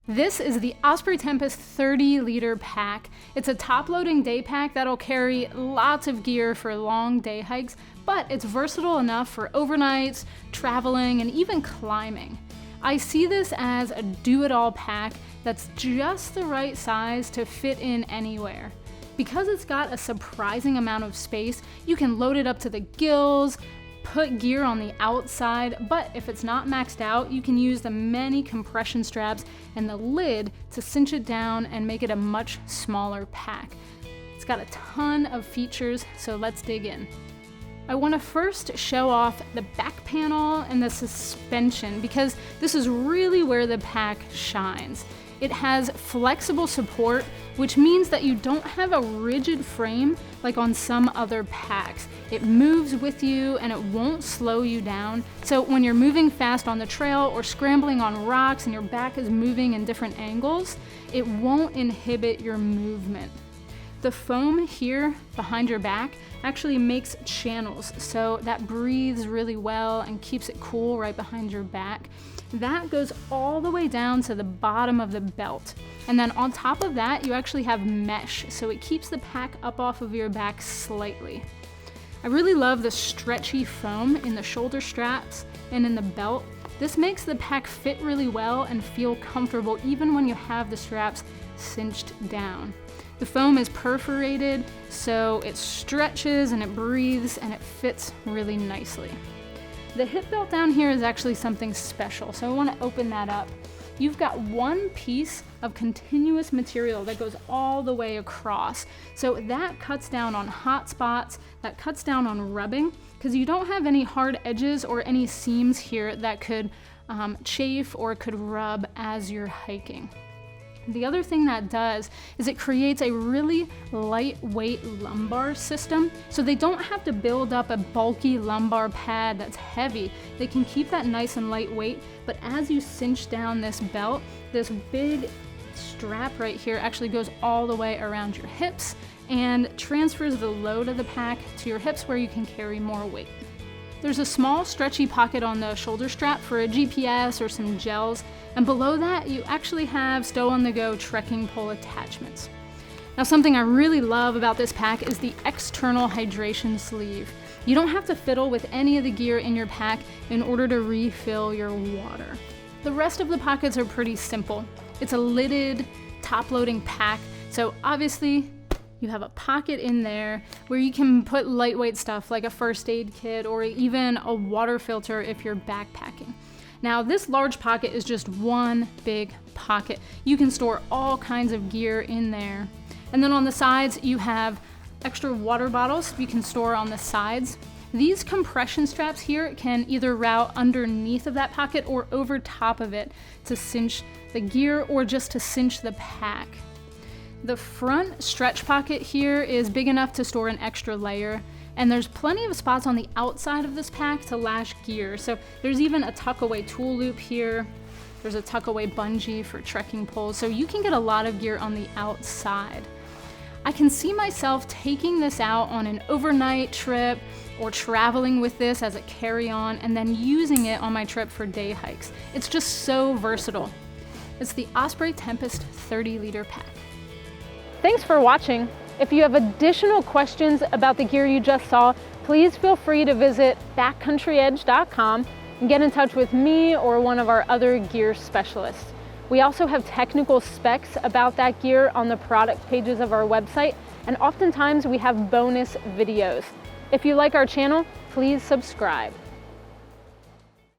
This is the Osprey Tempest 30-liter pack. It's a top-loading day pack that'll carry lots of gear for long day hikes, but it's versatile enough for overnights, traveling, and even climbing. I see this as a do-it-all pack that's just the right size to fit in anywhere. Because it's got a surprising amount of space, you can load it up to the gills, put gear on the outside, but if it's not maxed out, you can use the many compression straps and the lid to cinch it down and make it a much smaller pack. It's got a ton of features, so let's dig in. I want to first show off the back panel and the suspension because this is really where the pack shines. It has flexible support, which means that you don't have a rigid frame like on some other packs. It moves with you and it won't slow you down. So when you're moving fast on the trail or scrambling on rocks and your back is moving in different angles, it won't inhibit your movement. The foam here behind your back actually makes channels, so that breathes really well and keeps it cool right behind your back. That goes all the way down to the bottom of the belt. And then on top of that, you actually have mesh, so it keeps the pack up off of your back slightly. I really love the stretchy foam in the shoulder straps and in the belt. This makes the pack fit really well and feel comfortable even when you have the straps cinched down. The foam is perforated, so it stretches and it breathes and it fits really nicely. The hip belt down here is actually something special, so I want to open that up. You've got one piece of continuous material that goes all the way across. So that cuts down on hot spots, that cuts down on rubbing, because you don't have any hard edges or any seams here that could chafe or could rub as you're hiking. The other thing that does is it creates a really lightweight lumbar system, so they don't have to build up a bulky lumbar pad that's heavy. They can keep that nice and lightweight, but as you cinch down this belt, this big strap right here actually goes all the way around your hips and transfers the load of the pack to your hips where you can carry more weight. There's a small stretchy pocket on the shoulder strap for a GPS or some gels, and below that you actually have stow-on-the-go trekking pole attachments. Now, something I really love about this pack is the external hydration sleeve. You don't have to fiddle with any of the gear in your pack in order to refill your water. The rest of the pockets are pretty simple. It's a lidded, top-loading pack, so obviously you have a pocket in there where you can put lightweight stuff like a first aid kit or even a water filter if you're backpacking. Now, this large pocket is just one big pocket. You can store all kinds of gear in there. And then on the sides, you have extra water bottles you can store on the sides. These compression straps here can either route underneath of that pocket or over top of it to cinch the gear or just to cinch the pack. The front stretch pocket here is big enough to store an extra layer, and there's plenty of spots on the outside of this pack to lash gear. So there's even a tuck-away tool loop here. There's a tuck-away bungee for trekking poles, so you can get a lot of gear on the outside. I can see myself taking this out on an overnight trip or traveling with this as a carry-on and then using it on my trip for day hikes. It's just so versatile. It's the Osprey Tempest 30-liter pack. Thanks for watching. If you have additional questions about the gear you just saw, please feel free to visit backcountryedge.com and get in touch with me or one of our other gear specialists. We also have technical specs about that gear on the product pages of our website, and oftentimes we have bonus videos. If you like our channel, please subscribe.